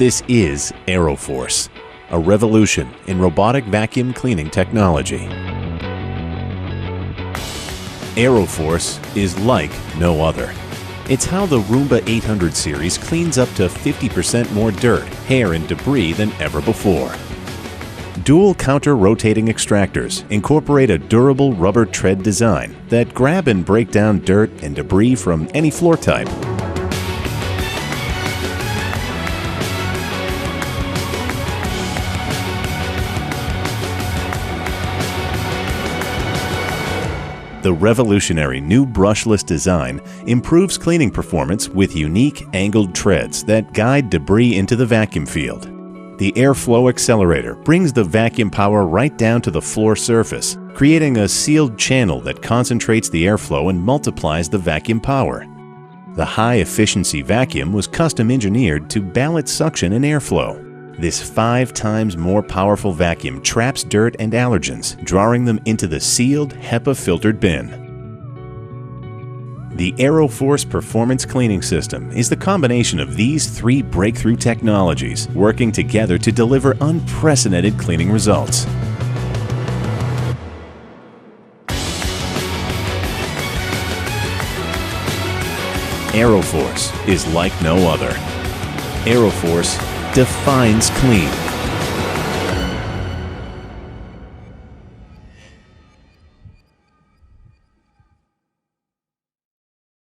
This is AeroForce, a revolution in robotic vacuum cleaning technology. AeroForce is like no other. It's how the Roomba 800 series cleans up to 50% more dirt, hair, and debris than ever before. Dual counter-rotating extractors incorporate a durable rubber tread design that grab and break down dirt and debris from any floor type. The revolutionary new brushless design improves cleaning performance with unique angled treads that guide debris into the vacuum field. The airflow accelerator brings the vacuum power right down to the floor surface, creating a sealed channel that concentrates the airflow and multiplies the vacuum power. The high-efficiency vacuum was custom engineered to balance suction and airflow. This 5 times more powerful vacuum traps dirt and allergens, drawing them into the sealed, HEPA-filtered bin. The AeroForce Performance Cleaning System is the combination of these 3 breakthrough technologies working together to deliver unprecedented cleaning results. AeroForce is like no other. AeroForce defines clean.